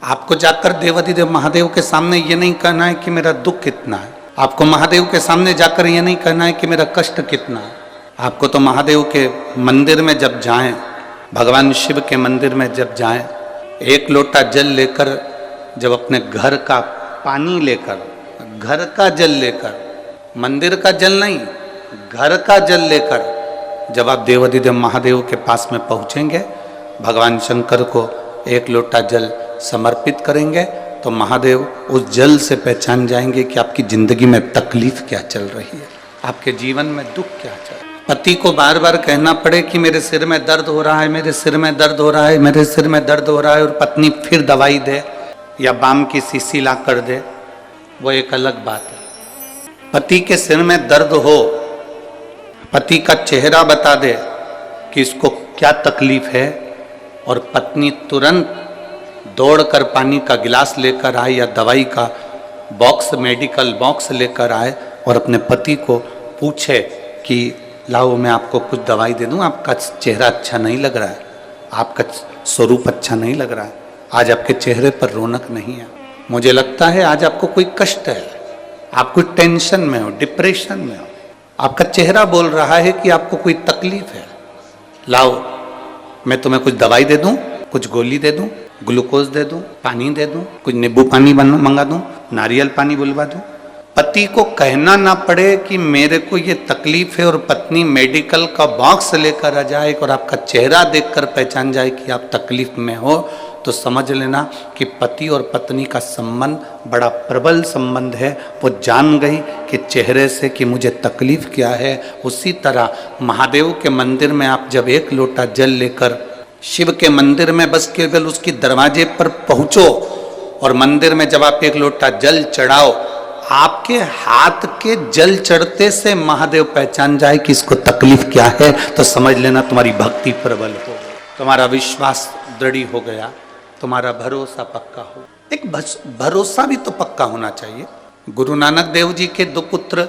आपको जाकर देवाधिदेव महादेव के सामने ये नहीं कहना है कि मेरा दुख कितना है। आपको महादेव के सामने जाकर ये नहीं कहना है कि मेरा कष्ट कितना है। आपको तो महादेव के मंदिर में जब जाएं, भगवान शिव के मंदिर में जब जाएं, एक लोटा जल लेकर, जब अपने घर का पानी लेकर, घर का जल लेकर, मंदिर का जल नहीं, घर का जल लेकर जब आप देवाधिदेव महादेव के पास में पहुंचेंगे, भगवान शंकर को एक लोटा जल समर्पित करेंगे, तो महादेव उस जल से पहचान जाएंगे कि आपकी जिंदगी में तकलीफ क्या चल रही है, आपके जीवन में दुख क्या चल रहा है। पति को बार बार कहना पड़े कि मेरे सिर में दर्द हो रहा है, मेरे सिर में दर्द हो रहा है, मेरे सिर में दर्द हो रहा है, और पत्नी फिर दवाई दे या बाम की शीशी ला कर दे, वो एक अलग बात है। पति के सिर में दर्द हो, पति का चेहरा बता दे कि इसको क्या तकलीफ है, और पत्नी तुरंत दौड़कर पानी का गिलास लेकर आए या दवाई का बॉक्स, मेडिकल बॉक्स लेकर आए और अपने पति को पूछे कि लाओ मैं आपको कुछ दवाई दे दूं, आपका चेहरा अच्छा नहीं लग रहा है, आपका स्वरूप अच्छा नहीं लग रहा है, आज आपके चेहरे पर रौनक नहीं है, मुझे लगता है आज आपको कोई कष्ट है, आप कोई टेंशन में हो, डिप्रेशन में हो, आपका चेहरा बोल रहा है कि आपको कोई तकलीफ है, लाओ मैं तुम्हें कुछ दवाई दे दूं, कुछ गोली दे दूं, ग्लूकोज दे दूं, पानी दे दूं, कुछ नींबू पानी मंगा दूं, नारियल पानी बुलवा दूं। पति को कहना ना पड़े कि मेरे को ये तकलीफ है, और पत्नी मेडिकल का बॉक्स लेकर आ जाए और आपका चेहरा देखकर पहचान जाए कि आप तकलीफ में हो, तो समझ लेना कि पति और पत्नी का संबंध बड़ा प्रबल संबंध है। वो जान गई कि चेहरे से कि मुझे तकलीफ क्या है। उसी तरह महादेव के मंदिर में आप जब एक लोटा जल लेकर शिव के मंदिर में बस केवल उसकी दरवाजे पर पहुंचो, और मंदिर में जब आप एक लोटा जल चढ़ाओ, आपके हाथ के जल चढ़ते से महादेव पहचान जाए कि इसको तकलीफ क्या है, तो समझ लेना तुम्हारी भक्ति प्रबल हो गई, तुम्हारा विश्वास दृढ़ हो गया, तुम्हारा भरोसा पक्का हो। एक भरोसा भी तो पक्का होना चाहिए। गुरु नानक देव जी के 2 पुत्र,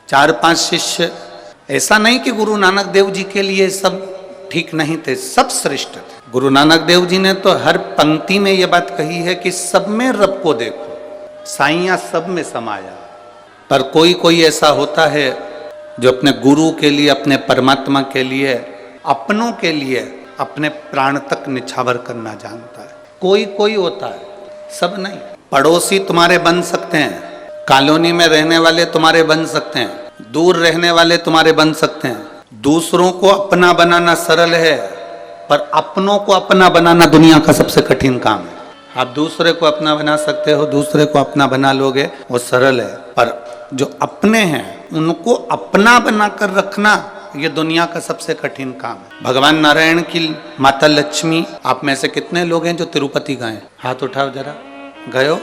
4-5 शिष्य, ऐसा नहीं कि गुरु नानक देव जी के लिए सब ठीक नहीं थे, सब श्रेष्ठ थे। गुरु नानक देव जी ने तो हर पंक्ति में यह बात कही है कि सब में रब को देखो, साईया सब में समाया। पर कोई कोई ऐसा होता है जो अपने गुरु के लिए, अपने परमात्मा के लिए, अपनों के लिए अपने प्राण तक निछावर करना जानता है। कोई कोई होता है, सब नहीं। पड़ोसी तुम्हारे बन सकते हैं, कॉलोनी में रहने वाले तुम्हारे बन सकते हैं, दूर रहने वाले तुम्हारे बन सकते हैं। दूसरों को अपना बनाना सरल है, पर अपनों को अपना बनाना दुनिया का सबसे कठिन काम है। आप दूसरे को अपना बना सकते हो, दूसरे को अपना बना लोगे, वो सरल है, पर जो अपने हैं उनको अपना बनाकर रखना, ये दुनिया का सबसे कठिन काम है। भगवान नारायण की माता लक्ष्मी, आप में से कितने लोग हैं जो तिरुपति गए? हाथ उठाओ जरा, गयो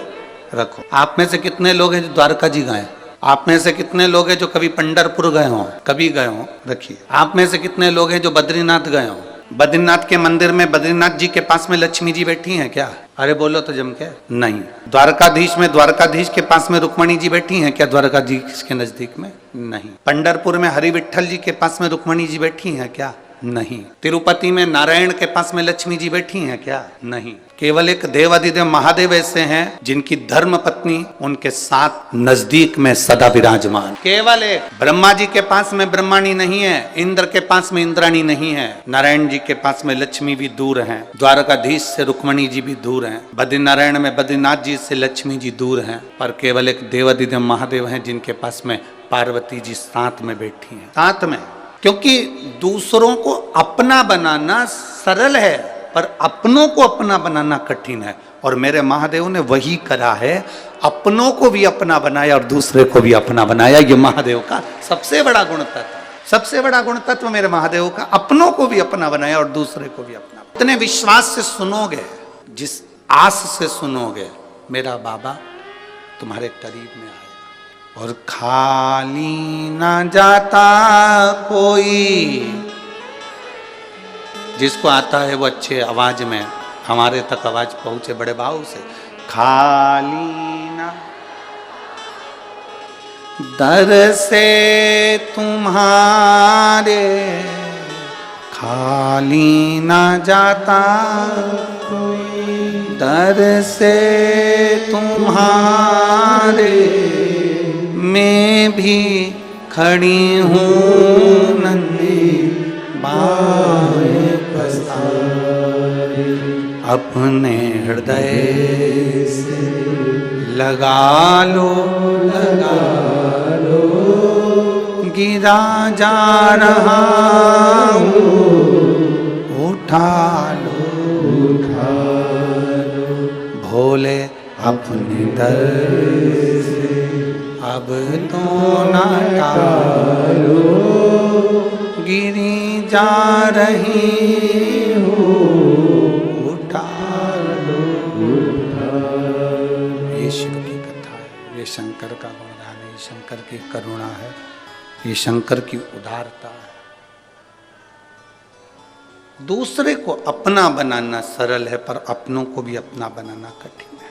रखो। आप में से कितने लोग हैं जो द्वारका जी गए? आप में से कितने लोग हैं जो कभी पंढरपुर गए हो, कभी गए हो? रखिए। आप में से कितने लोग हैं जो बद्रीनाथ गए हो? बद्रीनाथ के मंदिर में, बद्रीनाथ जी के पास में लक्ष्मी जी बैठी हैं क्या? अरे बोलो तो जम के। नहीं। द्वारकाधीश में, द्वारकाधीश के पास में रुक्मणी जी बैठी हैं क्या? द्वारका जी के नजदीक में? नहीं। पंढरपुर में हरि विठल जी के पास में रुक्मणी जी बैठी हैं क्या? नहीं। तिरुपति में नारायण के पास में लक्ष्मी जी बैठी हैं क्या? नहीं। केवल एक देवाधिदेव महादेव ऐसे हैं जिनकी धर्म पत्नी उनके साथ नजदीक में सदा विराजमान। केवल एक ब्रह्मा जी के पास में ब्रह्माणी नहीं है, इंद्र के पास में इंद्राणी नहीं है, नारायण जी के पास में लक्ष्मी भी दूर हैं, द्वारकाधीश से रुक्मणी जी भी दूर हैं, बद्रीनारायण में बद्रीनाथ जी से लक्ष्मी जी दूर हैं, पर केवल एक देवाधिदेव महादेव हैं जिनके पास में पार्वती जी साथ में बैठी हैं, साथ में। क्योंकि दूसरों को अपना बनाना सरल है, पर अपनों को अपना बनाना कठिन है। और मेरे महादेव ने वही करा है, अपनों को भी अपना बनाया और दूसरे को भी अपना बनाया। ये महादेव का सबसे बड़ा गुण तत्व, सबसे बड़ा गुण तत्व मेरे महादेव का, अपनों को भी अपना बनाया और दूसरे को भी अपना। इतने विश्वास से सुनोगे, जिस आस से सुनोगे, मेरा बाबा तुम्हारे करीब में आए। और खाली ना जाता कोई, जिसको आता है वो अच्छे आवाज में हमारे तक आवाज पहुंचे बड़े भाव से। खाली ना दर से तुम्हारे, खाली ना जाता कोई, दर से तुम्हारे मैं भी खड़ी हूँ नन्ही बाएं पसारे, अपने हृदय से लगा लो गिरा जा रहा हूँ, उठा लो भोले अपने दर से अब तो ना टालो, गिरी जा रही हूँ, उठा लो। ये शिव की कथा है, ये शंकर का गुणगान है, ये शंकर की करुणा है, ये शंकर की उदारता है। दूसरे को अपना बनाना सरल है, पर अपनों को भी अपना बनाना कठिन है।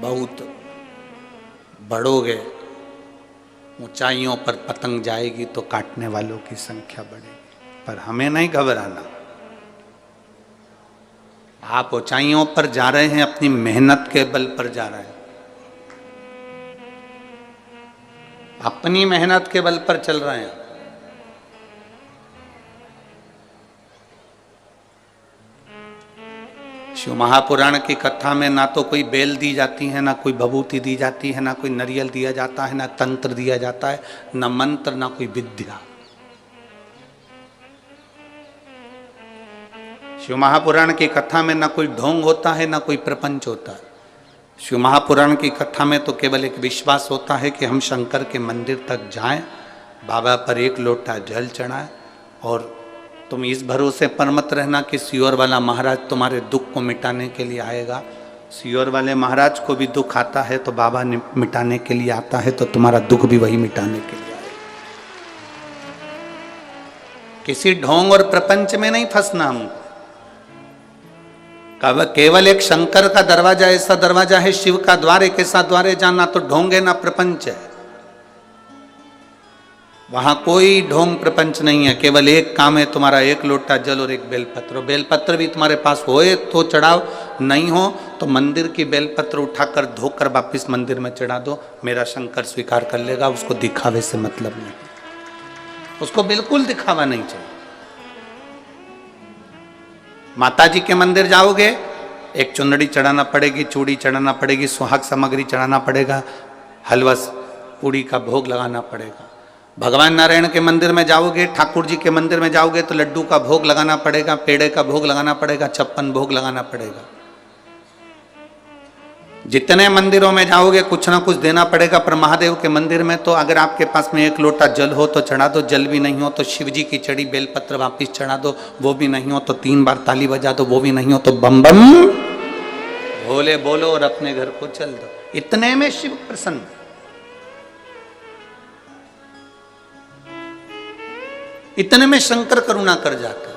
बहुत बढ़ोगे, ऊंचाइयों पर पतंग जाएगी तो काटने वालों की संख्या बढ़ेगी, पर हमें नहीं घबराना। आप ऊंचाइयों पर जा रहे हैं, अपनी मेहनत के बल पर जा रहे हैं, अपनी मेहनत के बल पर चल रहे हैं। शिव महापुराण की कथा में ना तो कोई बेल दी जाती है, ना कोई भभूति दी जाती है, ना कोई नारियल दिया जाता है, ना तंत्र दिया जाता है, ना मंत्र, ना कोई विद्या। शिव महापुराण की कथा में ना कोई ढोंग होता है, ना कोई प्रपंच होता है। शिव महापुराण की कथा में तो केवल एक विश्वास होता है कि हम शंकर के मंदिर तक जाएं, बाबा पर एक लोटा जल चढ़ाएं, और तुम इस भरोसे पर मत रहना कि सियोर वाला महाराज तुम्हारे दुख को मिटाने के लिए आएगा। सियोर वाले महाराज को भी दुख आता है तो बाबा मिटाने के लिए आता है, तो तुम्हारा दुख भी वही मिटाने के लिए आएगा। किसी ढोंग और प्रपंच में नहीं फंसना हमको। केवल एक शंकर का दरवाजा ऐसा दरवाजा है, शिव का द्वार एक ऐसा द्वार है, जाना तो ढोंग है ना प्रपंच है। वहां कोई ढोंग प्रपंच नहीं है, केवल एक काम है, तुम्हारा एक लोटा जल और एक बेलपत्र। बेलपत्र भी तुम्हारे पास होए तो चढ़ाओ, नहीं हो तो मंदिर की बेलपत्र उठाकर धोकर वापिस मंदिर में चढ़ा दो, मेरा शंकर स्वीकार कर लेगा। उसको दिखावे से मतलब नहीं, उसको बिल्कुल दिखावा नहीं चाहिए। माता जी के मंदिर जाओगे, एक चुंदड़ी चढ़ाना पड़ेगी, चूड़ी चढ़ाना पड़ेगी, सुहाग सामग्री चढ़ाना पड़ेगा, हलवा पूड़ी का भोग लगाना पड़ेगा। भगवान नारायण के मंदिर में जाओगे, ठाकुर जी के मंदिर में जाओगे तो लड्डू का भोग लगाना पड़ेगा, पेड़े का भोग लगाना पड़ेगा, 56 भोग लगाना पड़ेगा। जितने मंदिरों में जाओगे कुछ ना कुछ देना पड़ेगा, पर महादेव के मंदिर में तो अगर आपके पास में एक लोटा जल हो तो चढ़ा दो, जल भी नहीं हो तो शिव जी की चढ़ी बेलपत्र वापिस चढ़ा दो, वो भी नहीं हो तो 3 बार ताली बजा दो, वो भी नहीं हो तो बम बम भोले बोलो और अपने घर को चल दो। इतने में शिव प्रसन्न, इतने में शंकर करुणा कर जाता है।